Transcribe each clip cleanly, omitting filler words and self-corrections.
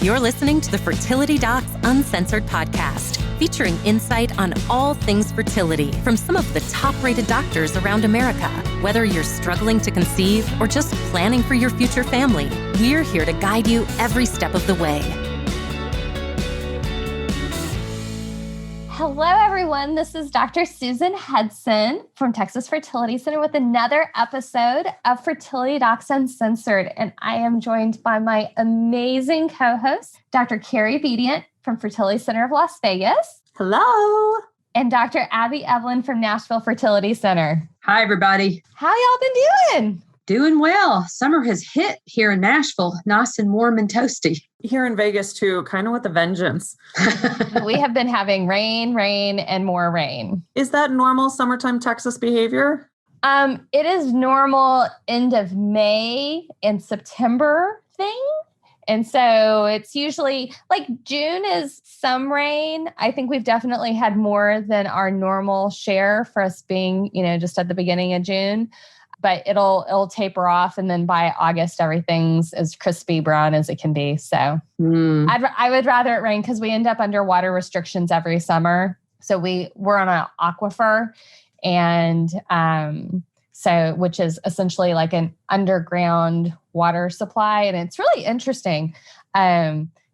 You're listening to the Fertility Docs Uncensored podcast, featuring insight on all things fertility from some of the top-rated doctors around America. Whether you're struggling to conceive or just planning for your future family, we're here to guide you every step of the way. Hello, everyone. This is Dr. Susan Hudson from Texas Fertility Center with another episode of Fertility Docs Uncensored. And I am joined by my amazing co-host, Dr. Carrie Bedient from Fertility Center of Las Vegas. Hello. And Dr. Eblen from Nashville Fertility Center. Hi, everybody. How y'all been doing? Doing well. Summer has hit here in Nashville, nice and warm and toasty. Here in Vegas, too, kind of with a vengeance. We have been having rain, and more rain. Is that normal summertime Texas behavior? It is normal end of May and September thing. And so it's usually like June is some rain. I think we've definitely had more than our normal share for us being, just at the beginning of June. But it'll taper off, and then by August, everything's as crispy brown as it can be. So I would rather it rain because we end up under water restrictions every summer. So we're on an aquifer, and which is essentially like an underground water supply, and it's really interesting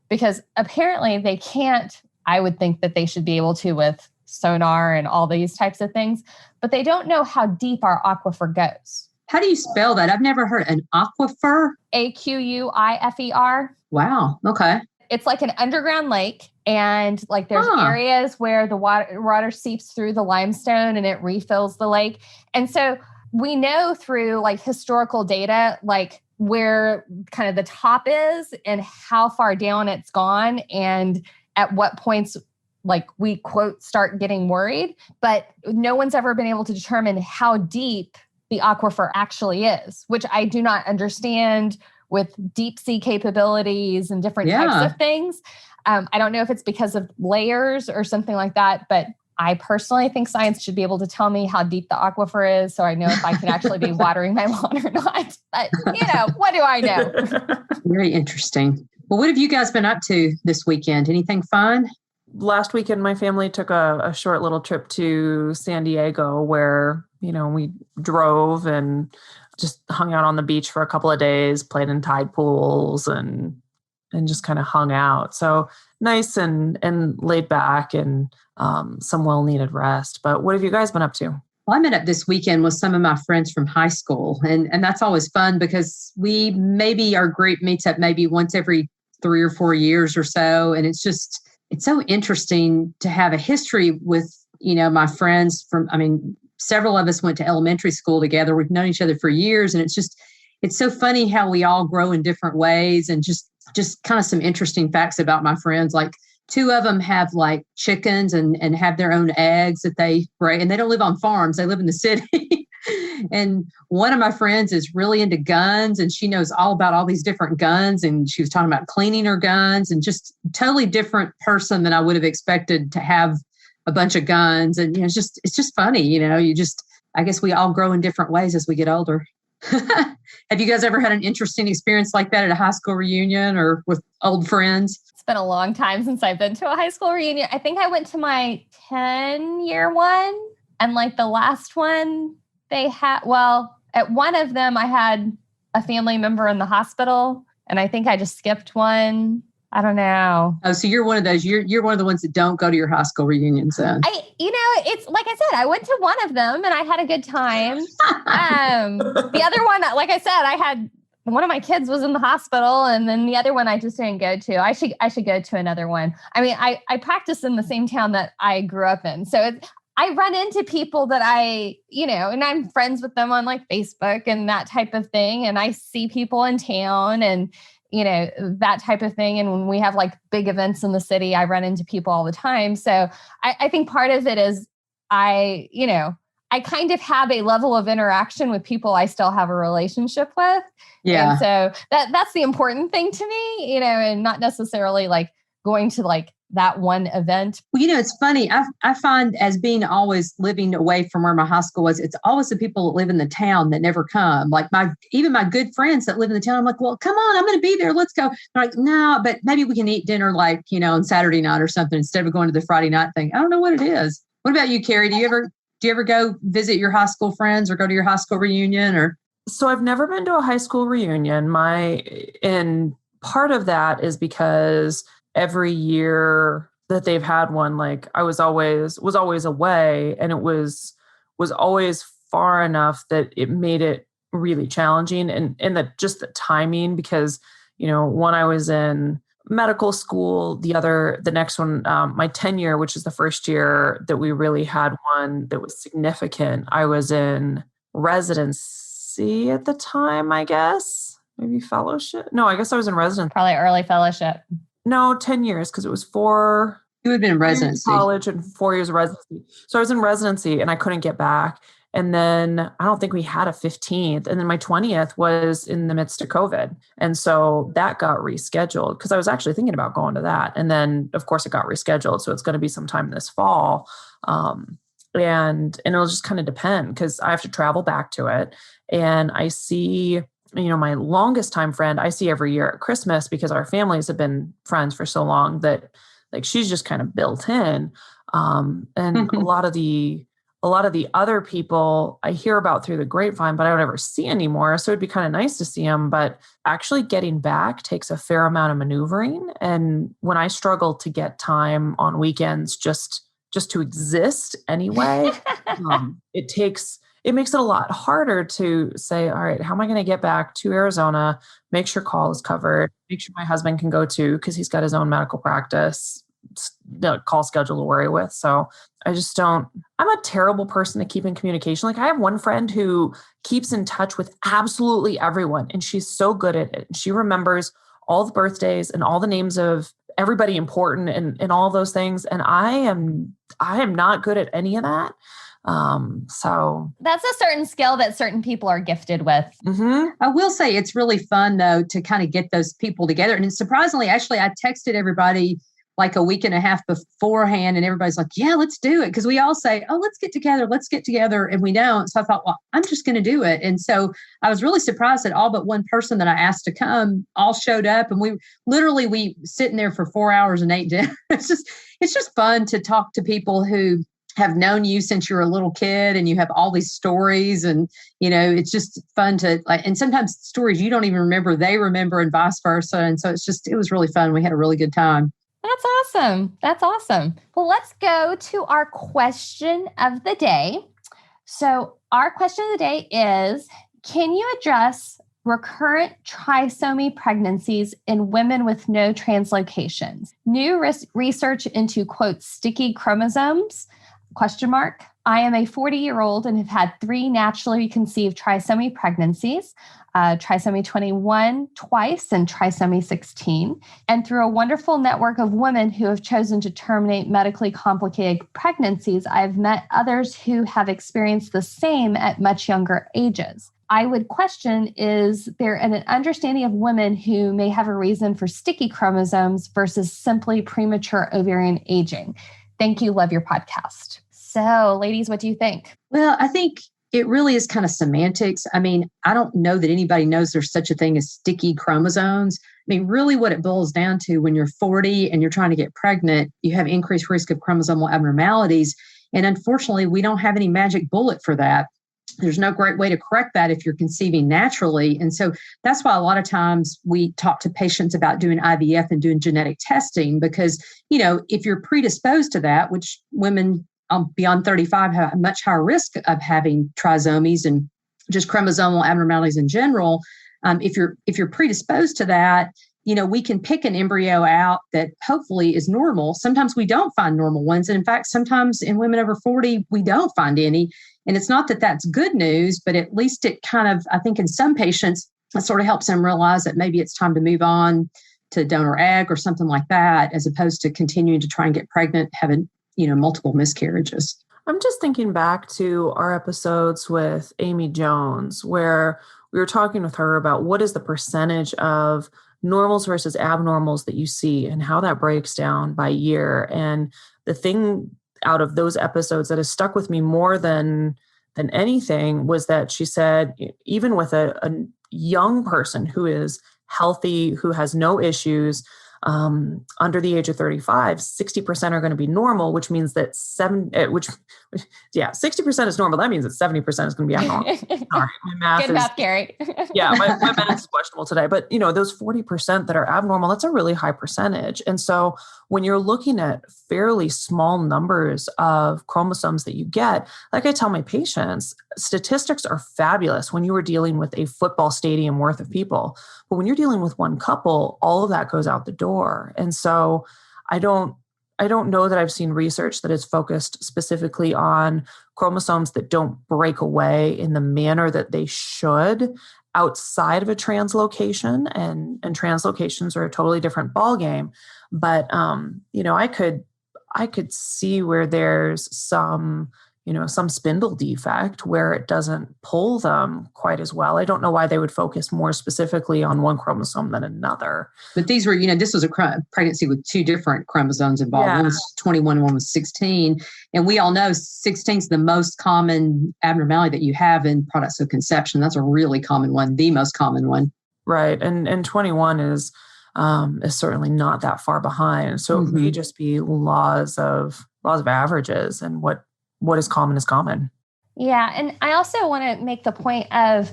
because apparently they can't. I would think that they should be able to with sonar and all these types of things, but they don't know how deep our aquifer goes. How do you spell that? I've never heard an aquifer. Aquifer. Wow. Okay. It's like an underground lake, and like there's areas where the water seeps through the limestone and it refills the lake. And so we know through like historical data, like where kind of the top is and how far down it's gone and at what points like we quote start getting worried, but no one's ever been able to determine how deep the aquifer actually is, which I do not understand with deep sea capabilities and different types of things. I don't know if it's because of layers or something like that, but I personally think science should be able to tell me how deep the aquifer is so I know if I can actually be watering my lawn or not. But, what do I know? Very interesting. Well, what have you guys been up to this weekend? Anything fun? Last weekend, my family took a short little trip to San Diego where, we drove and just hung out on the beach for a couple of days, played in tide pools and just kind of hung out. So nice and laid back and some well-needed rest. But what have you guys been up to? Well, I met up this weekend with some of my friends from high school. And that's always fun because our group meets up maybe once every 3 or 4 years or so. And it's so interesting to have a history with, my friends several of us went to elementary school together. We've known each other for years. And it's so funny how we all grow in different ways and just kind of some interesting facts about my friends. Like 2 of them have like chickens and have their own eggs that they breed, and they don't live on farms. They live in the city. And one of my friends is really into guns, and she knows all about all these different guns. And she was talking about cleaning her guns, and just totally different person than I would have expected to have a bunch of guns. And it's just funny, I guess we all grow in different ways as we get older. Have you guys ever had an interesting experience like that at a high school reunion or with old friends? It's been a long time since I've been to a high school reunion. I think I went to my 10-year one, and like the last one they had, at one of them I had a family member in the hospital, and I think I just skipped one. I don't know. Oh, so you're one of those. You're one of the ones that don't go to your high school reunions then. It's like I said, I went to one of them and I had a good time. The other one, like I said, I had one of my kids was in the hospital, and then the other one I just didn't go to. I should go to another one. I practice in the same town that I grew up in, so I run into people that and I'm friends with them on like Facebook and that type of thing, and I see people in town and that type of thing. And when we have like big events in the city, I run into people all the time. So I think part of it is I kind of have a level of interaction with people I still have a relationship with. Yeah. And so that's the important thing to me, and not necessarily like going to like that one event. Well, it's funny. I find as being always living away from where my high school was, it's always the people that live in the town that never come. Like even my good friends that live in the town, I'm like, well, come on, I'm going to be there. Let's go. They're like, no, but maybe we can eat dinner like, on Saturday night or something instead of going to the Friday night thing. I don't know what it is. What about you, Carrie? Do you ever go visit your high school friends or go to your high school reunion or? So I've never been to a high school reunion. And part of that is because every year that they've had one, like I was always away, and it was always far enough that it made it really challenging, and just the timing, because when I was in medical school, the next one, my tenure, which is the first year that we really had one that was significant, I was in residency at the time, I guess, maybe fellowship. No, I guess I was in residency. Probably early fellowship. No, 10 years, because it was 4. You would have been in residency. College and 4 years of residency. So I was in residency and I couldn't get back. And then I don't think we had a 15th. And then my 20th was in the midst of COVID. And so that got rescheduled because I was actually thinking about going to that. And then of course it got rescheduled. So it's going to be sometime this fall. And it'll just kind of depend because I have to travel back to it. And I see, my longest time friend, I see every year at Christmas because our families have been friends for so long that like she's just kind of built in. And a lot of the other people I hear about through the grapevine, but I don't ever see anymore. So it'd be kind of nice to see them, but actually getting back takes a fair amount of maneuvering. And when I struggle to get time on weekends, just to exist anyway, it makes it a lot harder to say, all right, how am I going to get back to Arizona, make sure call is covered, make sure my husband can go too, because he's got his own medical practice, the call schedule to worry with. So I'm a terrible person to keep in communication. Like I have one friend who keeps in touch with absolutely everyone, and she's so good at it. She remembers all the birthdays and all the names of everybody important and all those things. And I am not good at any of that. So that's a certain skill that certain people are gifted with. Mm-hmm. I will say it's really fun though, to kind of get those people together. And surprisingly, actually, I texted everybody like a week and a half beforehand and everybody's like, yeah, let's do it. Cause we all say, oh, let's get together. And we don't. So I thought, well, I'm just going to do it. And so I was really surprised that all but one person that I asked to come all showed up. And we sitting there for 4 hours and ate dinner. It's just fun to talk to people who have known you since you were a little kid and you have all these stories and, it's just fun to and sometimes stories you don't even remember, they remember and vice versa. And so it was really fun. We had a really good time. That's awesome. Well, let's go to our question of the day. So our question of the day is, can you address recurrent trisomy pregnancies in women with no translocations? New research into, quote, sticky chromosomes, ? I am a 40-year-old and have had 3 naturally conceived trisomy pregnancies, trisomy 21 twice and trisomy 16. And through a wonderful network of women who have chosen to terminate medically complicated pregnancies, I've met others who have experienced the same at much younger ages. I would question, is there an understanding of women who may have a reason for sticky chromosomes versus simply premature ovarian aging? Thank you. Love your podcast. So, ladies, what do you think? Well, I think it really is kind of semantics. I mean, I don't know that anybody knows there's such a thing as sticky chromosomes. I mean, really what it boils down to when you're 40 and you're trying to get pregnant, you have increased risk of chromosomal abnormalities. And unfortunately, we don't have any magic bullet for that. There's no great way to correct that if you're conceiving naturally. And so that's why a lot of times we talk to patients about doing IVF and doing genetic testing, because, if you're predisposed to that, which women beyond 35 have a much higher risk of having trisomies and just chromosomal abnormalities in general. If you're predisposed to that, we can pick an embryo out that hopefully is normal. Sometimes we don't find normal ones. And in fact, sometimes in women over 40, we don't find any. And it's not that that's good news, but at least it kind of, I think in some patients, it sort of helps them realize that maybe it's time to move on to donor egg or something like that, as opposed to continuing to try and get pregnant, having multiple miscarriages. I'm just thinking back to our episodes with Amy Jones, where we were talking with her about what is the percentage of normals versus abnormals that you see and how that breaks down by year. And the thing out of those episodes that has stuck with me more than anything was that she said, even with a young person who is healthy, who has no issues, under the age of 35, 60% are going to be normal, which means that 60% is normal. That means that 70% is going to be abnormal. Sorry, my math Good math, Carrie. my math is questionable today, but those 40% that are abnormal, that's a really high percentage. And so when you're looking at fairly small numbers of chromosomes that you get, like I tell my patients, statistics are fabulous when you are dealing with a football stadium worth of people. But when you're dealing with one couple, all of that goes out the door. And so I don't know that I've seen research that is focused specifically on chromosomes that don't break away in the manner that they should outside of a translocation, and translocations are a totally different ballgame. But I could see where there's some spindle defect where it doesn't pull them quite as well. I don't know why they would focus more specifically on one chromosome than another. But these were, this was a pregnancy with two different chromosomes involved. Yeah. One was 21 and one was 16. And we all know 16 is the most common abnormality that you have in products of conception. That's a really common one, the most common one. Right. And 21 is certainly not that far behind. So it may just be laws of averages, and what is common is common. Yeah. And I also want to make the point of,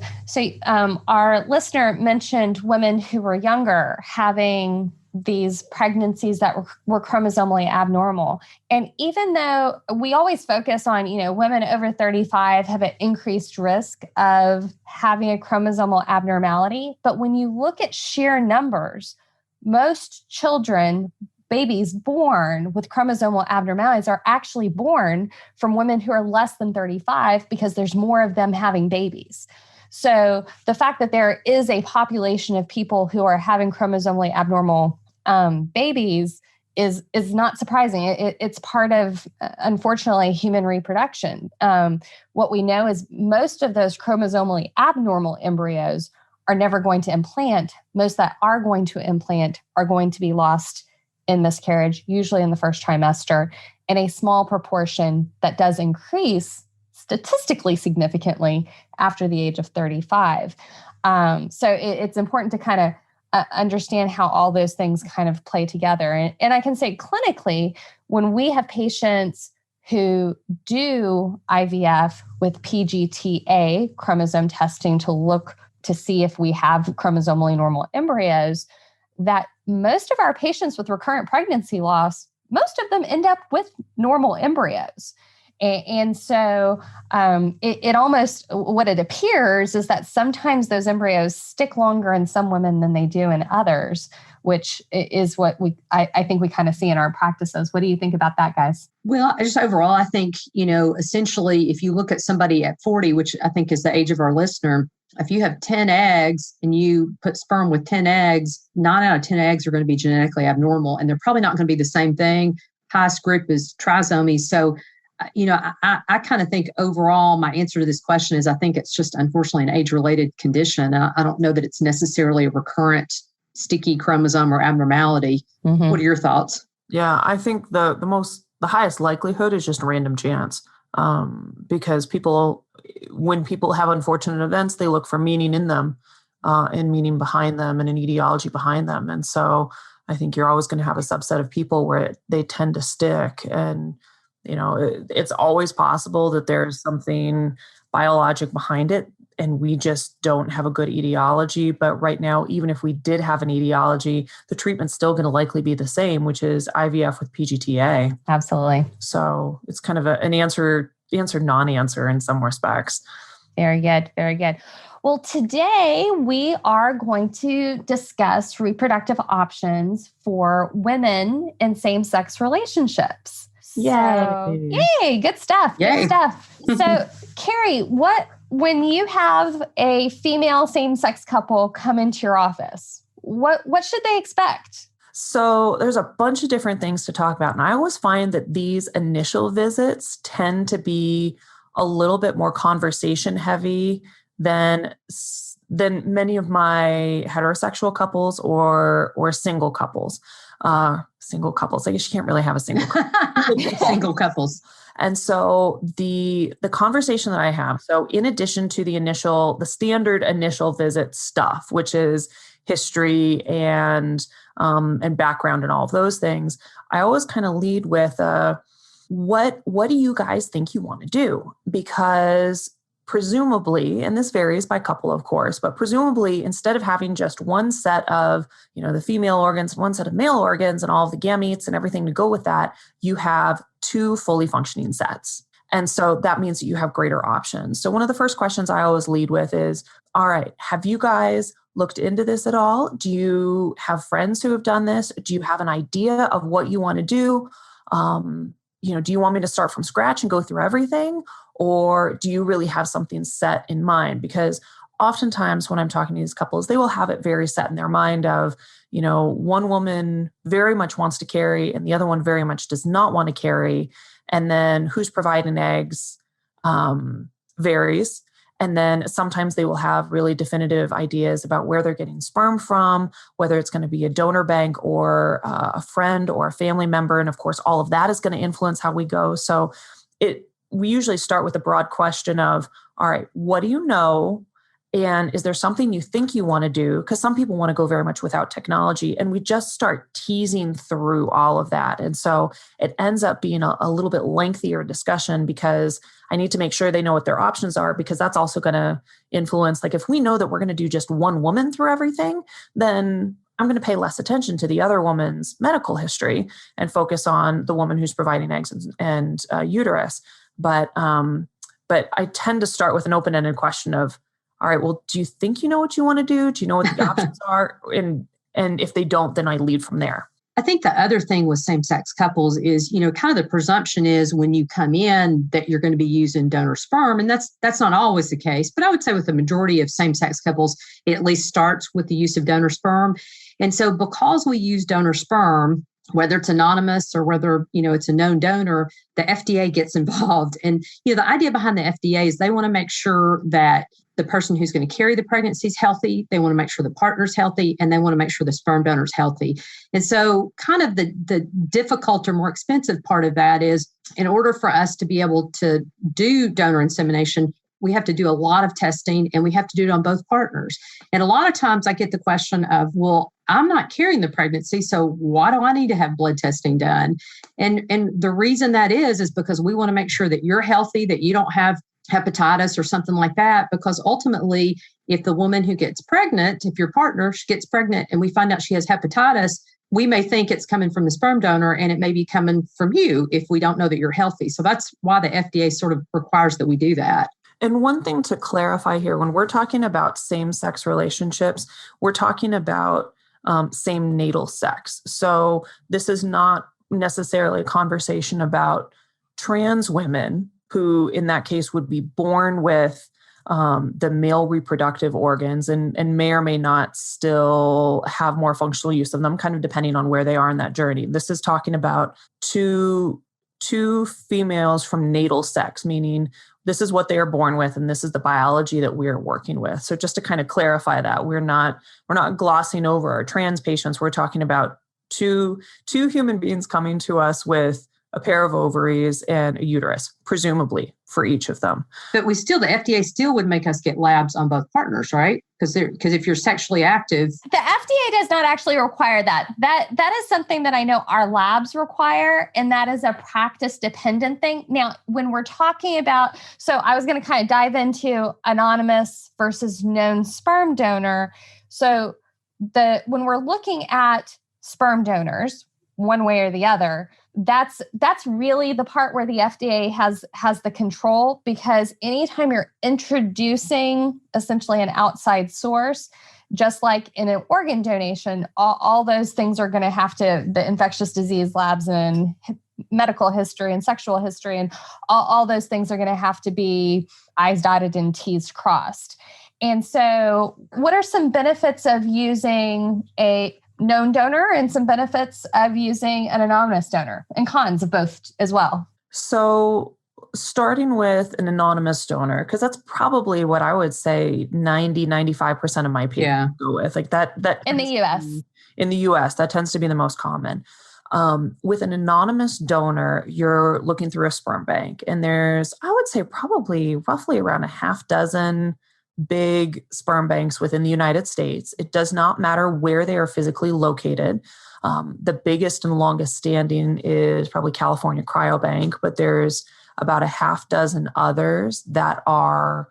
our listener mentioned women who were younger having these pregnancies that were chromosomally abnormal. And even though we always focus on, women over 35 have an increased risk of having a chromosomal abnormality, but when you look at sheer numbers, most babies born with chromosomal abnormalities are actually born from women who are less than 35 because there's more of them having babies. So the fact that there is a population of people who are having chromosomally abnormal babies is not surprising. It's part of, unfortunately, human reproduction. What we know is most of those chromosomally abnormal embryos are never going to implant. Most that are going to implant are going to be lost in miscarriage, usually in the first trimester, and a small proportion that does increase statistically significantly after the age of 35. So it's important to kind of understand how all those things kind of play together. And I can say clinically, when we have patients who do IVF with PGTA chromosome testing to see if we have chromosomally normal embryos, that most of our patients with recurrent pregnancy loss, most of them end up with normal embryos. And so it almost, what it appears is that sometimes those embryos stick longer in some women than they do in others, which is what I think we kind of see in our practices. What do you think about that, guys? Well, just overall, I think, essentially, if you look at somebody at 40, which I think is the age of our listener, if you have 10 eggs and you put sperm with 10 eggs, 9 out of 10 eggs are going to be genetically abnormal, and they're probably not going to be the same thing. Highest group is trisomy. So, I kind of think overall, my answer to this question is I think it's just unfortunately an age-related condition. I don't know that it's necessarily a recurrent sticky chromosome or abnormality. Mm-hmm. What are your thoughts? Yeah, I think the highest likelihood is just random chance. Because when people have unfortunate events, they look for meaning in them, and meaning behind them, and an etiology behind them. And so I think you're always going to have a subset of people where they tend to stick. And, it's always possible that there's something biologic behind it, and we just don't have a good etiology. But right now, even if we did have an etiology, the treatment's still going to likely be the same, which is IVF with PGTA. Absolutely. So it's kind of an answer, non-answer in some respects. Very good. Very good. Well, today we are going to discuss reproductive options for women in same-sex relationships. Yay. So, yay. Good stuff. Yay. Good stuff. So, Carrie, when you have a female same-sex couple come into your office, what should they expect? So there's a bunch of different things to talk about. And I always find that these initial visits tend to be a little bit more conversation heavy than than many of my heterosexual couples or single couples. Single couples. I guess you can't really have a single couple. Single couples. And so the conversation that I have, so in addition to the standard initial visit stuff, which is history and background and all of those things, I always kind of lead with what do you guys think you want to do? Because presumably, and this varies by couple, of course, but presumably instead of having just one set of, the female organs, one set of male organs and all of the gametes and everything to go with that, you have 2 fully functioning sets. And so that means that you have greater options. So one of the first questions I always lead with is, all right, have you guys looked into this at all? Do you have friends who have done this? Do you have an idea of what you want to do? Do you want me to start from scratch and go through everything? Or do you really have something set in mind? Because oftentimes when I'm talking to these couples, they will have it very set in their mind of, one woman very much wants to carry and the other one very much does not want to carry. And then who's providing eggs varies. And then sometimes they will have really definitive ideas about where they're getting sperm from, whether it's going to be a donor bank or a friend or a family member. And of course, all of that is going to influence how we go. So we usually start with a broad question of, all right, what do you know? And is there something you think you want to do? Because some people want to go very much without technology. And we just start teasing through all of that. And so it ends up being a little bit lengthier discussion because I need to make sure they know what their options are, because that's also going to influence, like if we know that we're going to do just one woman through everything, then I'm going to pay less attention to the other woman's medical history and focus on the woman who's providing eggs and uterus. But I tend to start with an open-ended question of, all right, well, do you think you know what you want to do? Do you know what the options are? And if they don't, then I lead from there. I think the other thing with same-sex couples is, kind of the presumption is when you come in that you're going to be using donor sperm. And that's not always the case. But I would say with the majority of same-sex couples, it at least starts with the use of donor sperm. And so because we use donor sperm, whether it's anonymous or whether, it's a known donor, the FDA gets involved. And, the idea behind the FDA is they want to make sure that the person who's going to carry the pregnancy is healthy. They want to make sure the partner's healthy, and they want to make sure the sperm donor's healthy. And so kind of the difficult or more expensive part of that is, in order for us to be able to do donor insemination, we have to do a lot of testing, and we have to do it on both partners. And a lot of times I get the question of, well, I'm not carrying the pregnancy, so why do I need to have blood testing done? And the reason that is because we want to make sure that you're healthy, that you don't have hepatitis or something like that, because ultimately, if the woman who gets pregnant, if your partner gets pregnant and we find out she has hepatitis, we may think it's coming from the sperm donor and it may be coming from you if we don't know that you're healthy. So that's why the FDA sort of requires that we do that. And one thing to clarify here, when we're talking about same-sex relationships, we're talking about same natal sex. So this is not necessarily a conversation about trans women who in that case would be born with the male reproductive organs and may or may not still have more functional use of them, kind of depending on where they are in that journey. This is talking about two females from natal sex, meaning this is what they are born with, and this is the biology that we're working with. So just to kind of clarify that, we're not glossing over our trans patients. We're talking about two human beings coming to us with a pair of ovaries and a uterus, presumably for each of them. But the FDA still would make us get labs on both partners, right? Because if you're sexually active. The FDA does not actually require that. That is something that I know our labs require, and that is a practice dependent thing. Now, when we're talking about, so I was going to kind of dive into anonymous versus known sperm donor. So when we're looking at sperm donors, one way or the other, that's really the part where the FDA has the control, because anytime you're introducing essentially an outside source, just like in an organ donation, all those things are going to have to, the infectious disease labs and medical history and sexual history and all those things are going to have to be I's dotted and T's crossed. And so what are some benefits of using a known donor and some benefits of using an anonymous donor, and cons of both as well? So starting with an anonymous donor, because that's probably what I would say 95% of my people go with. Like that in the US. In the US, that tends to be the most common. With an anonymous donor, you're looking through a sperm bank, and there's, I would say, probably roughly around a half dozen big sperm banks within the United States. It does not matter where they are physically located. The biggest and longest standing is probably California Cryobank, but there's about a half dozen others that are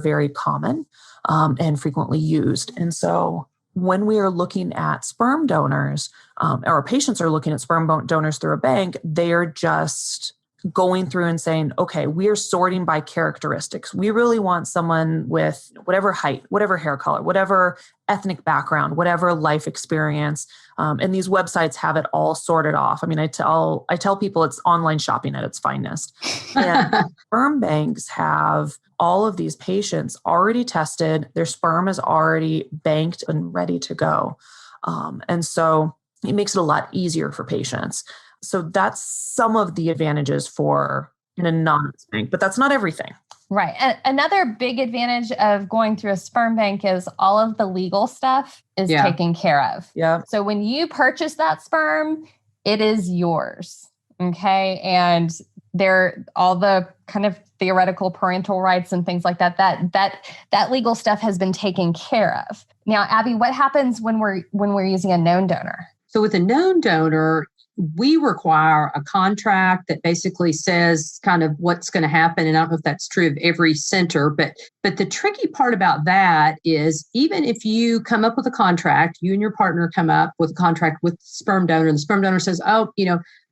very common and frequently used. And so when we are looking at sperm donors, or our patients are looking at sperm donors through a bank, they are just going through and saying, okay, we are sorting by characteristics. We really want someone with whatever height, whatever hair color, whatever ethnic background, whatever life experience. And these websites have it all sorted off. I mean, I tell people it's online shopping at its finest. And sperm banks have all of these patients already tested. Their sperm is already banked and ready to go. And so it makes it a lot easier for patients. So that's some of the advantages for an anonymous bank, but that's not everything. Right. And another big advantage of going through a sperm bank is all of the legal stuff is taken care of. Yeah. So when you purchase that sperm, it is yours. Okay. And there, all the kind of theoretical parental rights and things like that legal stuff has been taken care of. Now, Abby, what happens when we're using a known donor? So with a known donor, we require a contract that basically says kind of what's going to happen. And I don't know if that's true of every center, but the tricky part about that is even if you come up with a contract, you and your partner come up with a contract with the sperm donor, and the sperm donor says, oh,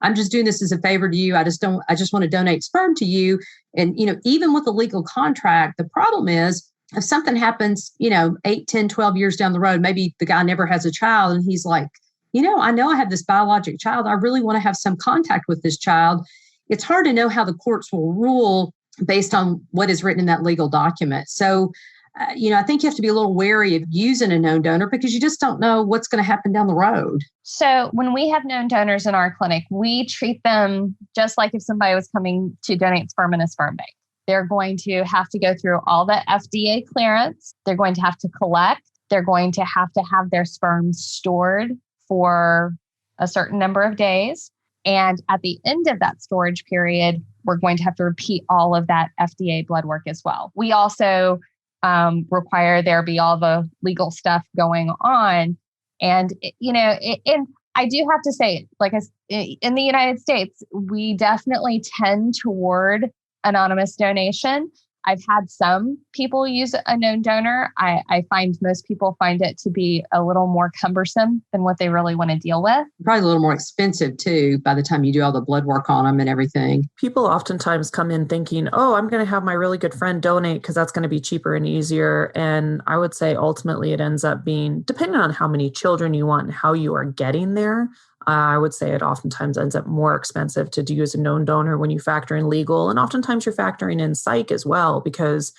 I'm just doing this as a favor to you. I just want to donate sperm to you. And, even with a legal contract, the problem is if something happens, 8, 10, 12 years down the road, maybe the guy never has a child and he's like, I know I have this biologic child. I really want to have some contact with this child. It's hard to know how the courts will rule based on what is written in that legal document. So, I think you have to be a little wary of using a known donor because you just don't know what's going to happen down the road. So when we have known donors in our clinic, we treat them just like if somebody was coming to donate sperm in a sperm bank. They're going to have to go through all the FDA clearance. They're going to have to collect. They're going to have their sperm stored for a certain number of days. And at the end of that storage period, we're going to have to repeat all of that FDA blood work as well. We also require there be all the legal stuff going on. And, and I do have to say, in the United States, we definitely tend toward anonymous donation. I've had some people use a known donor. I find most people find it to be a little more cumbersome than what they really want to deal with. Probably a little more expensive too, by the time you do all the blood work on them and everything. People oftentimes come in thinking, oh, I'm going to have my really good friend donate because that's going to be cheaper and easier. And I would say ultimately it ends up being, depending on how many children you want and how you are getting there, I would say it oftentimes ends up more expensive to use a known donor when you factor in legal. And oftentimes you're factoring in psych as well, because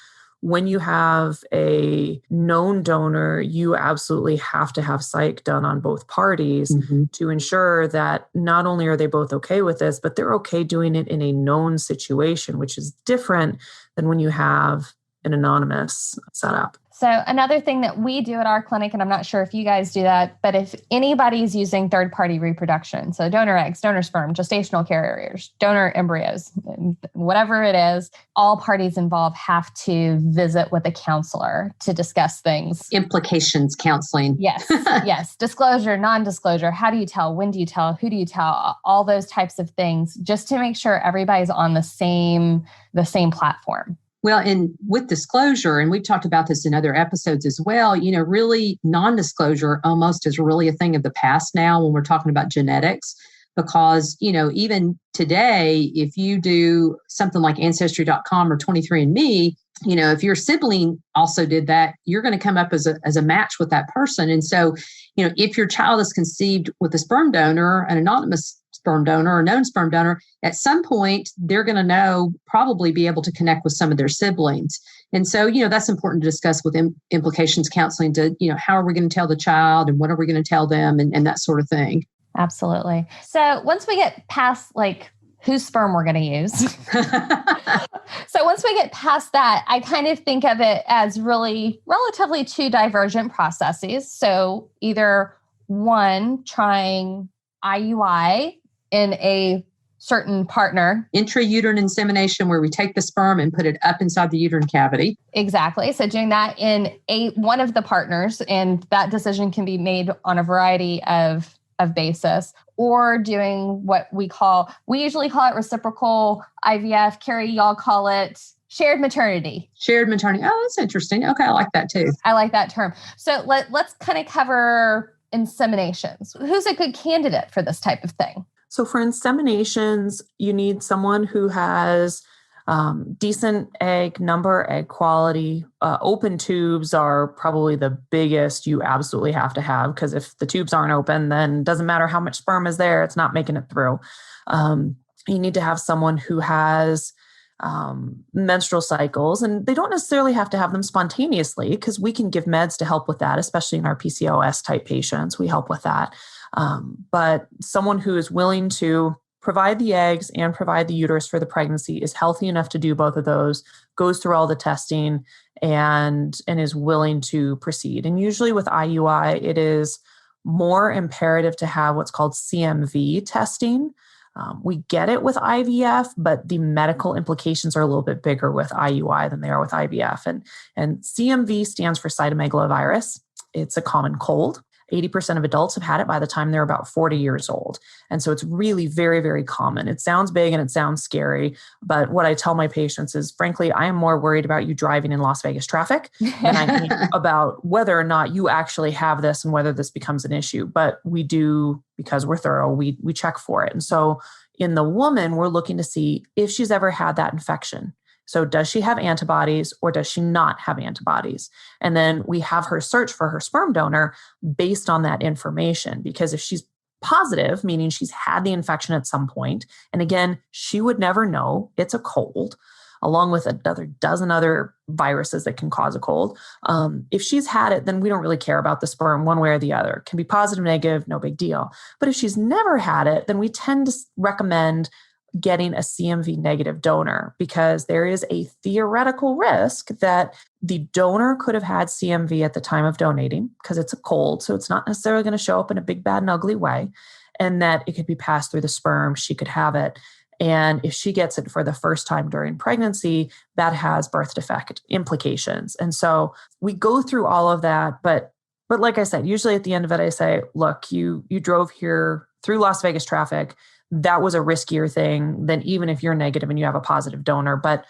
when you have a known donor, you absolutely have to have psych done on both parties to ensure that not only are they both okay with this, but they're okay doing it in a known situation, which is different than when you have an anonymous setup. So another thing that we do at our clinic, and I'm not sure if you guys do that, but if anybody's using third-party reproduction, so donor eggs, donor sperm, gestational carriers, donor embryos, whatever it is, all parties involved have to visit with a counselor to discuss things. Implications counseling. Yes, yes. Disclosure, non-disclosure. How do you tell? When do you tell? Who do you tell? All those types of things, just to make sure everybody's on the same platform. Well, and with disclosure, and we've talked about this in other episodes as well, really non-disclosure almost is really a thing of the past now when we're talking about genetics, because, even today, if you do something like Ancestry.com or 23andMe, if your sibling also did that, you're going to come up as a match with that person. And so, if your child is conceived with a sperm donor, an anonymous sperm donor or known sperm donor, at some point, they're going to probably be able to connect with some of their siblings. And so, that's important to discuss with implications counseling to, how are we going to tell the child and what are we going to tell them and that sort of thing. Absolutely. So once we get past whose sperm we're going to use. So once we get past that, I kind of think of it as really relatively two divergent processes. So either one, trying IUI in a certain partner. Intrauterine insemination, where we take the sperm and put it up inside the uterine cavity. Exactly. So doing that in one of the partners, and that decision can be made on a variety of basis, or doing what we usually call it reciprocal IVF. Carrie, y'all call it shared maternity. Shared maternity. Oh, that's interesting. Okay, I like that too. I like that term. So let's kind of cover inseminations. Who's a good candidate for this type of thing? So for inseminations, you need someone who has decent egg number, egg quality. Open tubes are probably the biggest you absolutely have to have, because if the tubes aren't open, then it doesn't matter how much sperm is there, it's not making it through. You need to have someone who has menstrual cycles, and they don't necessarily have to have them spontaneously, because we can give meds to help with that, especially in our PCOS type patients. We help with that. But someone who is willing to provide the eggs and provide the uterus for the pregnancy, is healthy enough to do both of those, goes through all the testing, and is willing to proceed. And usually with IUI, it is more imperative to have what's called CMV testing. We get it with IVF, but the medical implications are a little bit bigger with IUI than they are with IVF. And CMV stands for cytomegalovirus. It's a common cold. 80% of adults have had it by the time they're about 40 years old. And so it's really very, very common. It sounds big and it sounds scary, but what I tell my patients is, frankly, I am more worried about you driving in Las Vegas traffic than I am about whether or not you actually have this and whether this becomes an issue. But we do, because we're thorough, we check for it. And so in the woman, we're looking to see if she's ever had that infection. So does she have antibodies or does she not have antibodies? And then we have her search for her sperm donor based on that information, because if she's positive, meaning she's had the infection at some point, and again, she would never know, it's a cold, along with another dozen other viruses that can cause a cold. If she's had it, then we don't really care about the sperm one way or the other. It can be positive, negative, no big deal. But if she's never had it, then we tend to recommend getting a CMV negative donor, because there is a theoretical risk that the donor could have had CMV at the time of donating, because it's a cold, so it's not necessarily going to show up in a big, bad, and ugly way, and that it could be passed through the sperm. She could have it. And if she gets it for the first time during pregnancy, that has birth defect implications. And so we go through all of that. But like I said, usually at the end of it, I say, look, you drove here through Las Vegas traffic. That was a riskier thing than even if you're negative and you have a positive donor. But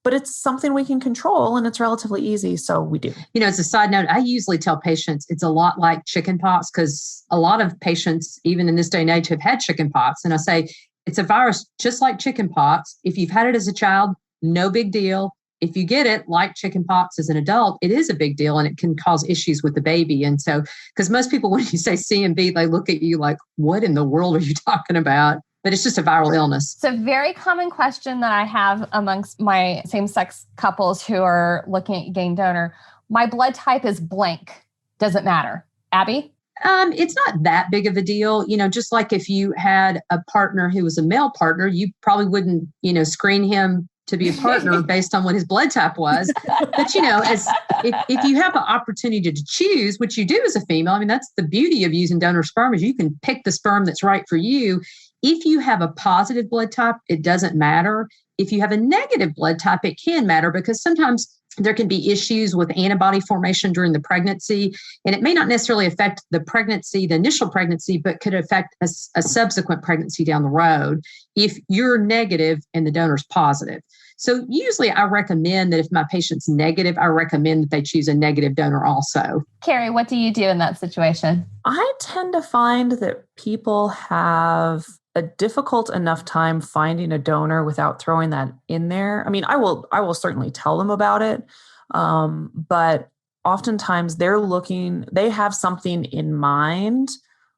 it's something we can control, and it's relatively easy. So we do. As a side note, I usually tell patients it's a lot like chickenpox, because a lot of patients, even in this day and age, have had chickenpox. And I say, it's a virus just like chickenpox. If you've had it as a child, no big deal. If you get it like chickenpox as an adult, it is a big deal, and it can cause issues with the baby. And so, because most people, when you say CMV, they look at you like, what in the world are you talking about? But it's just a viral illness. It's a very common question that I have amongst my same-sex couples who are looking at getting donor. My blood type is blank. Does it matter? Abby? It's not that big of a deal. Just like if you had a partner who was a male partner, you probably wouldn't, screen him to be a partner based on what his blood type was. But, as if you have the opportunity to choose, which you do as a female, that's the beauty of using donor sperm, is you can pick the sperm that's right for you. If you have a positive blood type, it doesn't matter. If you have a negative blood type, it can matter, because sometimes there can be issues with antibody formation during the pregnancy, and it may not necessarily affect the pregnancy, the initial pregnancy, but could affect a subsequent pregnancy down the road if you're negative and the donor's positive. So usually I recommend that if my patient's negative, I recommend that they choose a negative donor also. Carrie, what do you do in that situation? I tend to find that people have a difficult enough time finding a donor without throwing that in there. I will certainly tell them about it. But oftentimes they have something in mind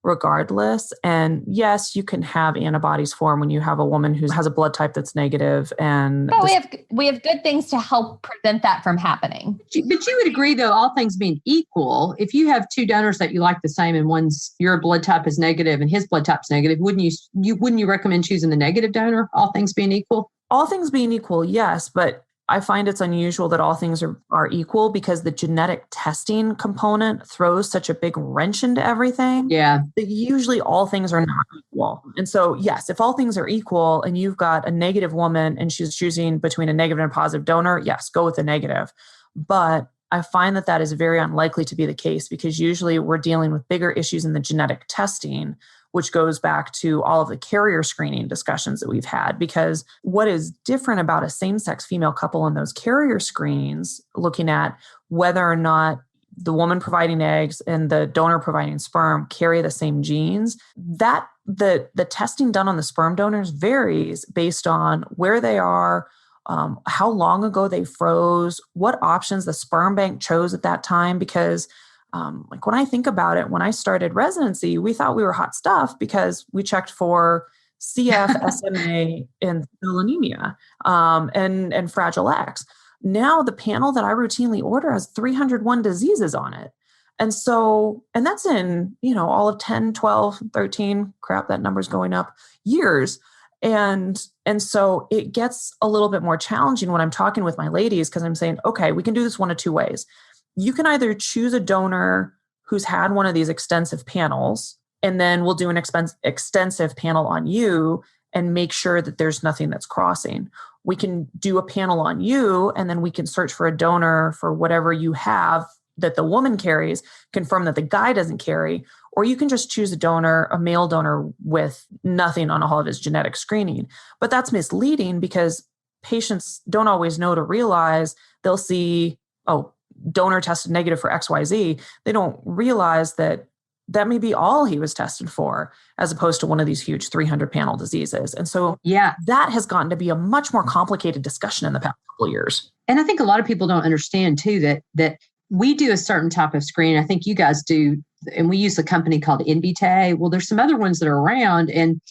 regardless. And yes, you can have antibodies form when you have a woman who has a blood type that's negative. And we have good things to help prevent that from happening. But you would agree, though, all things being equal, if you have two donors that you like the same and your blood type is negative and his blood type is negative, wouldn't you recommend choosing the negative donor, all things being equal? All things being equal, yes. But I find it's unusual that all things are equal because the genetic testing component throws such a big wrench into everything. Yeah. That usually all things are not equal. And so, yes, if all things are equal and you've got a negative woman and she's choosing between a negative and a positive donor, yes, go with the negative. But I find that is very unlikely to be the case because usually we're dealing with bigger issues in the genetic testing, which goes back to all of the carrier screening discussions that we've had. Because what is different about a same-sex female couple in those carrier screens, looking at whether or not the woman providing eggs and the donor providing sperm carry the same genes, that the testing done on the sperm donors varies based on where they are, how long ago they froze, what options the sperm bank chose at that time. Because like when I think about it, when I started residency, we thought we were hot stuff because we checked for CF, SMA, and anemia, and Fragile X. Now the panel that I routinely order has 301 diseases on it. And that's in, all of 10, 12, 13, crap, that number's going up, years. And so it gets a little bit more challenging when I'm talking with my ladies because I'm saying, okay, we can do this one of two ways. You can either choose a donor who's had one of these extensive panels, and then we'll do an extensive panel on you and make sure that there's nothing that's crossing. We can do a panel on you, and then we can search for a donor for whatever you have that the woman carries, confirm that the guy doesn't carry, or you can just choose a male donor with nothing on all of his genetic screening. But that's misleading because patients don't always know to realize they'll see, donor tested negative for XYZ. They don't realize that may be all he was tested for, as opposed to one of these huge 300 panel diseases. And so that has gotten to be a much more complicated discussion in the past couple of years. And I think a lot of people don't understand too, that we do a certain type of screen. I think you guys do, and we use a company called Invitae. Well, there's some other ones that are around, and,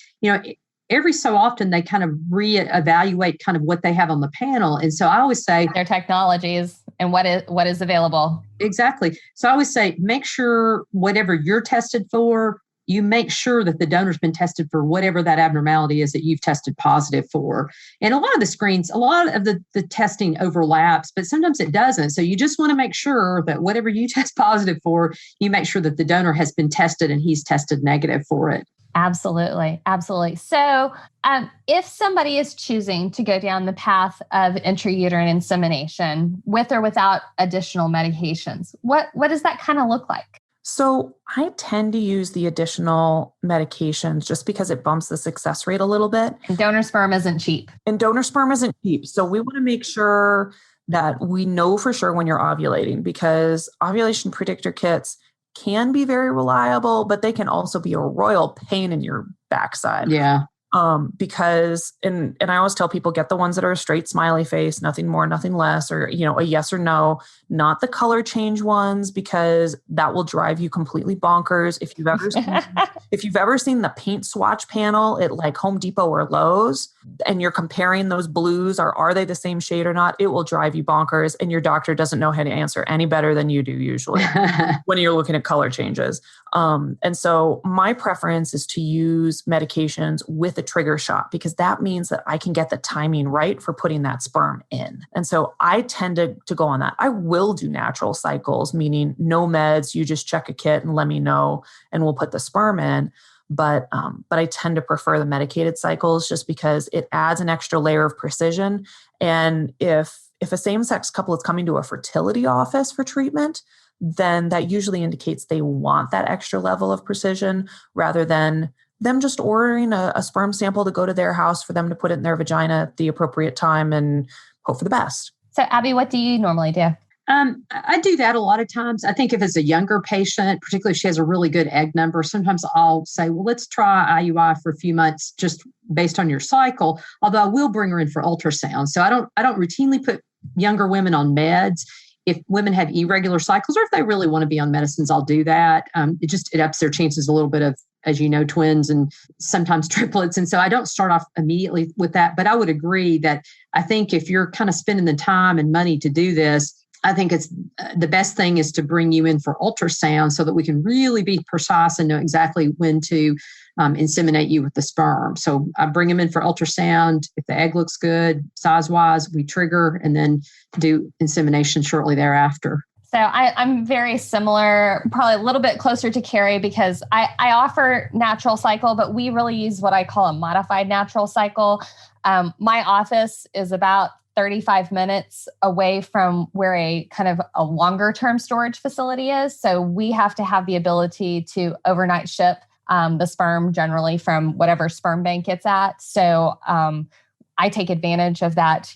every so often they kind of reevaluate kind of what they have on the panel. And so I always say their technologies and what is available. Exactly. So I always say, make sure whatever you're tested for, you make sure that the donor's been tested for whatever that abnormality is that you've tested positive for. And a lot of the screens, a lot of the testing overlaps, but sometimes it doesn't. So you just want to make sure that whatever you test positive for, you make sure that the donor has been tested and he's tested negative for it. Absolutely. Absolutely. So if somebody is choosing to go down the path of intrauterine insemination with or without additional medications, what does that kind of look like? So I tend to use the additional medications just because it bumps the success rate a little bit. And donor sperm isn't cheap. So we want to make sure that we know for sure when you're ovulating, because ovulation predictor kits can be very reliable, but they can also be a royal pain in your backside. Yeah. Because, and I always tell people, get the ones that are a straight smiley face, nothing more, nothing less, or, a yes or no, not the color change ones, because that will drive you completely bonkers. If you've ever seen the paint swatch panel at like Home Depot or Lowe's, and you're comparing those blues, are they the same shade or not? It will drive you bonkers. And your doctor doesn't know how to answer any better than you do usually when you're looking at color changes. And so my preference is to use medications with a trigger shot, because that means that I can get the timing right for putting that sperm in. And so I tend to go on that. I will do natural cycles, meaning no meds. You just check a kit and let me know, and we'll put the sperm in. But I tend to prefer the medicated cycles just because it adds an extra layer of precision. And if a same-sex couple is coming to a fertility office for treatment, then that usually indicates they want that extra level of precision rather than them just ordering a sperm sample to go to their house for them to put it in their vagina at the appropriate time and hope for the best. So Abby, what do you normally do? I do that a lot of times. I think if it's a younger patient, particularly if she has a really good egg number, sometimes I'll say, well, let's try IUI for a few months just based on your cycle. Although I will bring her in for ultrasound. So I don't routinely put younger women on meds. if women have irregular cycles, or if they really want to be on medicines, I'll do that. It ups their chances a little bit of, as you know, twins and sometimes triplets. And so I don't start off immediately with that. But I would agree that I think if you're kind of spending the time and money to do this, I think it's the best thing is to bring you in for ultrasound so that we can really be precise and know exactly when to inseminate you with the sperm. So I bring them in for ultrasound. If the egg looks good, size-wise, we trigger and then do insemination shortly thereafter. So I'm very similar, probably a little bit closer to Carrie because I offer natural cycle, but we really use what I call a modified natural cycle. My office is about 35 minutes away from where a kind of a longer term storage facility is. So we have to have the ability to overnight ship the sperm generally from whatever sperm bank it's at. So I take advantage of that,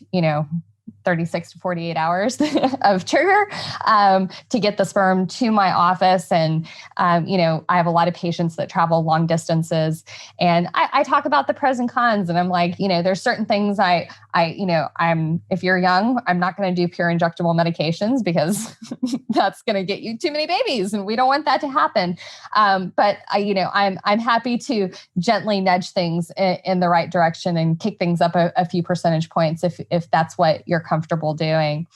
36 to 48 hours of trigger to get the sperm to my office. And, I have a lot of patients that travel long distances and I talk about the pros and cons. And I'm like, there's certain things if you're young, I'm not going to do pure injectable medications because that's going to get you too many babies. And we don't want that to happen. But I'm happy to gently nudge things in the right direction and kick things up a few percentage points if that's what you're comfortable doing.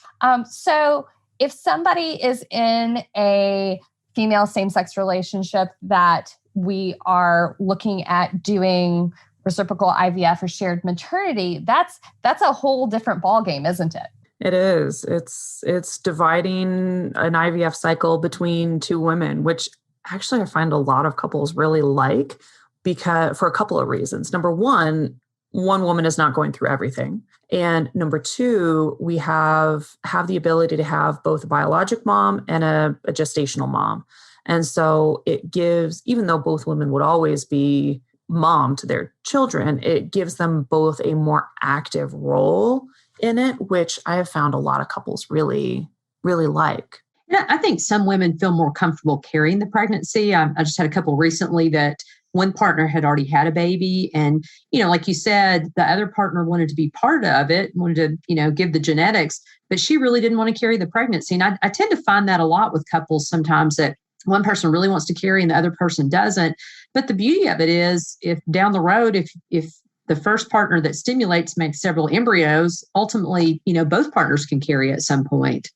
So if somebody is in a female same-sex relationship that we are looking at doing reciprocal IVF or shared maternity, that's a whole different ballgame, isn't it? It is. It's dividing an IVF cycle between two women, which actually I find a lot of couples really like because for a couple of reasons. Number one woman is not going through everything. And number two, we have the ability to have both a biologic mom and a gestational mom. And so it gives, even though both women would always be mom to their children, it gives them both a more active role in it, which I have found a lot of couples really, really like. Yeah, I think some women feel more comfortable carrying the pregnancy. I just had a couple recently that one partner had already had a baby. And, like you said, the other partner wanted to be part of it, wanted to, give the genetics, but she really didn't want to carry the pregnancy. And I tend to find that a lot with couples sometimes that one person really wants to carry and the other person doesn't. But the beauty of it is if down the road, if the first partner that stimulates makes several embryos, ultimately, both partners can carry at some point.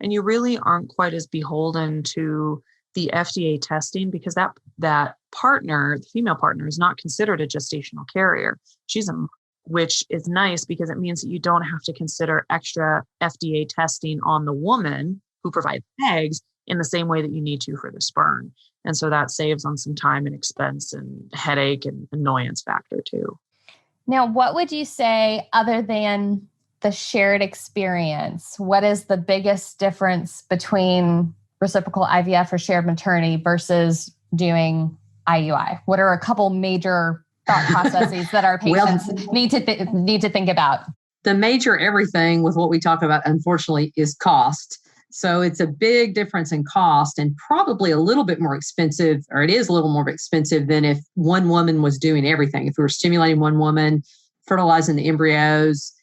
And you really aren't quite as beholden to the FDA testing because that partner, the female partner, is not considered a gestational carrier. Which is nice because it means that you don't have to consider extra FDA testing on the woman who provides eggs in the same way that you need to for the sperm. And so that saves on some time and expense and headache and annoyance factor too. Now, what would you say other than the shared experience? What is the biggest difference between reciprocal IVF or shared maternity versus doing IUI? What are a couple major thought processes that our patients need to think about? The major everything with what we talk about, unfortunately, is cost. So it's a big difference in cost and probably a little bit more expensive, or it is a little more expensive than if one woman was doing everything. If we were stimulating one woman, fertilizing the embryos,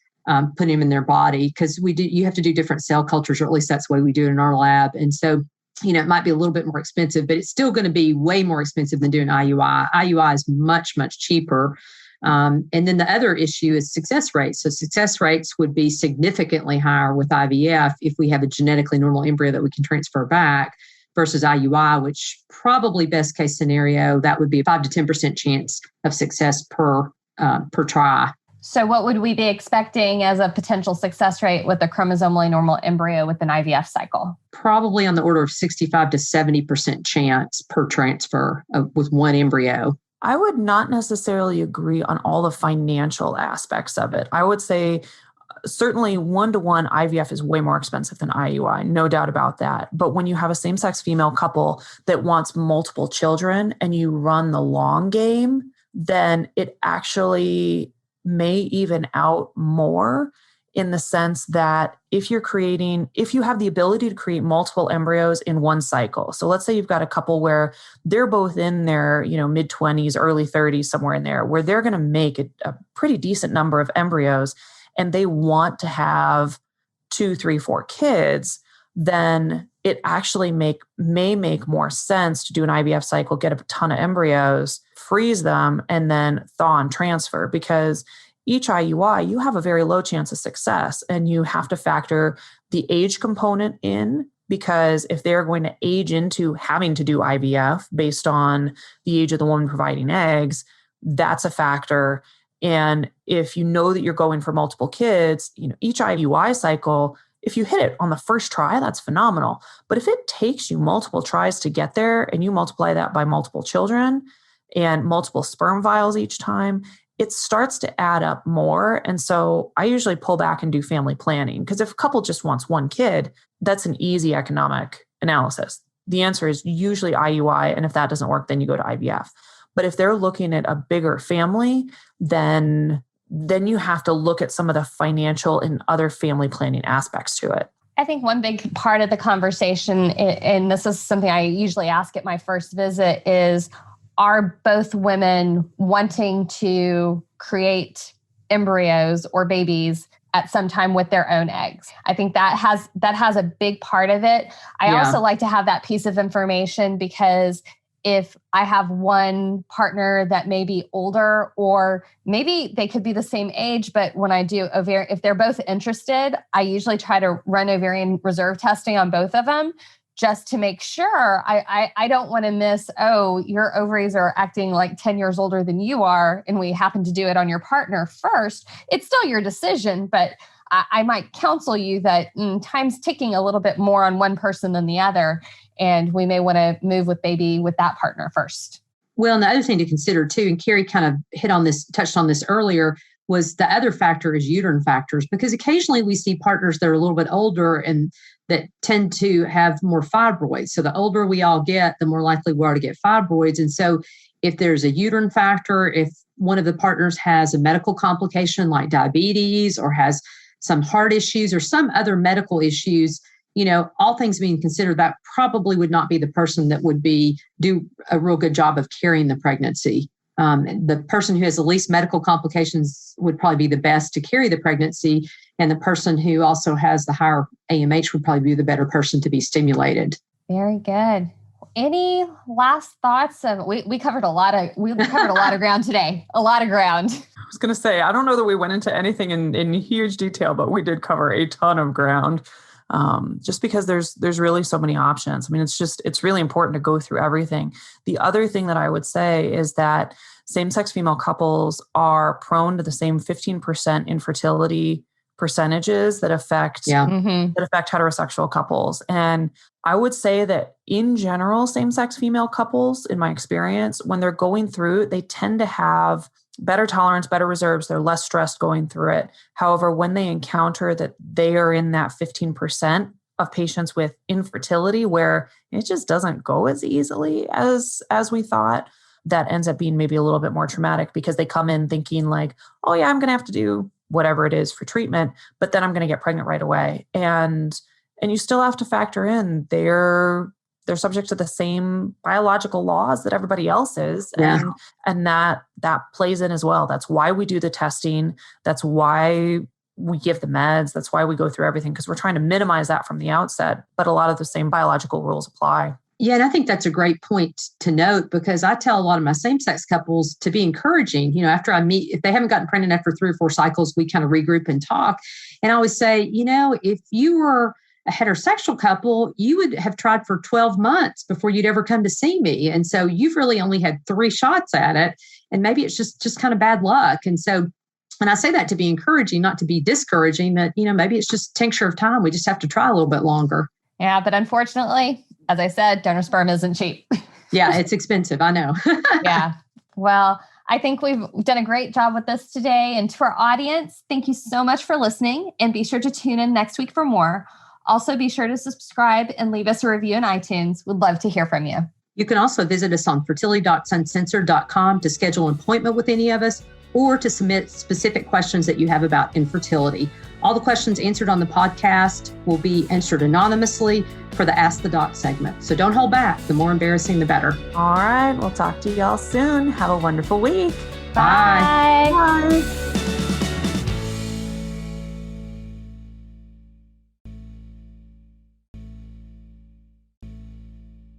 putting them in their body, because you have to do different cell cultures, or at least that's the way we do it in our lab. And so, it might be a little bit more expensive, but it's still going to be way more expensive than doing IUI. IUI is much, much cheaper. And then the other issue is success rates. So success rates would be significantly higher with IVF if we have a genetically normal embryo that we can transfer back versus IUI, which probably best case scenario, that would be a 5 to 10% chance of success per try. So what would we be expecting as a potential success rate with a chromosomally normal embryo with an IVF cycle? Probably on the order of 65 to 70% chance per transfer with one embryo. I would not necessarily agree on all the financial aspects of it. I would say certainly 1-to-1 IVF is way more expensive than IUI, no doubt about that. But when you have a same-sex female couple that wants multiple children and you run the long game, then it actually may even out more in the sense that if you have the ability to create multiple embryos in one cycle. So let's say you've got a couple where they're both in their, mid-20s, early 30s, somewhere in there, where they're going to make a pretty decent number of embryos and they want to have 2, 3, 4 kids. then it actually may make more sense to do an IVF cycle, get a ton of embryos, freeze them, and then thaw and transfer. Because each IUI, you have a very low chance of success, and you have to factor the age component in, because if they're going to age into having to do IVF based on the age of the woman providing eggs, that's a factor. And if you know that you're going for multiple kids, each IUI cycle, if you hit it on the first try, that's phenomenal. But if it takes you multiple tries to get there, and you multiply that by multiple children and multiple sperm vials each time, it starts to add up more. And so I usually pull back and do family planning, because if a couple just wants one kid, that's an easy economic analysis. The answer is usually IUI. And if that doesn't work, then you go to IVF. But if they're looking at a bigger family, then you have to look at some of the financial and other family planning aspects to it. I think one big part of the conversation, and this is something I usually ask at my first visit, is, are both women wanting to create embryos or babies at some time with their own eggs? I think that has a big part of it. I also like to have that piece of information, because if I have one partner that may be older, or maybe they could be the same age, but when I do ovarian, if they're both interested, I usually try to run ovarian reserve testing on both of them, just to make sure. I don't want to miss, your ovaries are acting like 10 years older than you are, and we happen to do it on your partner first. It's still your decision, but I might counsel you that time's ticking a little bit more on one person than the other, and we may want to move with baby with that partner first. Well, and the other thing to consider too, and Carrie kind of touched on this earlier, was the other factor is uterine factors, because occasionally we see partners that are a little bit older and that tend to have more fibroids. So the older we all get, the more likely we are to get fibroids. And so if there's a uterine factor, if one of the partners has a medical complication like diabetes, or has some heart issues or some other medical issues, all things being considered, that probably would not be the person that would do a real good job of carrying the pregnancy. The person who has the least medical complications would probably be the best to carry the pregnancy. And the person who also has the higher AMH would probably be the better person to be stimulated. Very good. Any last thoughts? We covered a lot of ground today. A lot of ground. I was going to say, I don't know that we went into anything in huge detail, but we did cover a ton of ground. Just because there's really so many options. I mean, it's really important to go through everything. The other thing that I would say is that same-sex female couples are prone to the same 15% infertility percentages that affect heterosexual couples. And I would say that in general, same-sex female couples, in my experience, when they're going through, they tend to have better tolerance, better reserves. They're less stressed going through it. However, when they encounter that they are in that 15% of patients with infertility where it just doesn't go as easily as we thought, that ends up being maybe a little bit more traumatic, because they come in thinking like, oh yeah, I'm going to have to do whatever it is for treatment, but then I'm going to get pregnant right away. And you still have to factor in they're subject to the same biological laws that everybody else is. Yeah. And that plays in as well. That's why we do the testing. That's why we give the meds. That's why we go through everything, because we're trying to minimize that from the outset. But a lot of the same biological rules apply. Yeah, and I think that's a great point to note, because I tell a lot of my same-sex couples to be encouraging. After I meet, if they haven't gotten pregnant after 3 or 4 cycles, we kind of regroup and talk. And I always say, if you were a heterosexual couple, you would have tried for 12 months before you'd ever come to see me. And so you've really only had 3 shots at it. And maybe it's just kind of bad luck. And so, and I say that to be encouraging, not to be discouraging, that, maybe it's just tincture of time. We just have to try a little bit longer. Yeah. But unfortunately, as I said, donor sperm isn't cheap. Yeah, it's expensive. I know. Yeah. Well, I think we've done a great job with this today. And to our audience, thank you so much for listening, and be sure to tune in next week for more. Also, be sure to subscribe and leave us a review in iTunes. We'd love to hear from you. You can also visit us on fertilitydocs.uncensored.com to schedule an appointment with any of us, or to submit specific questions that you have about infertility. All the questions answered on the podcast will be answered anonymously for the Ask the Doc segment. So don't hold back. The more embarrassing, the better. All right. We'll talk to y'all soon. Have a wonderful week. Bye. Bye.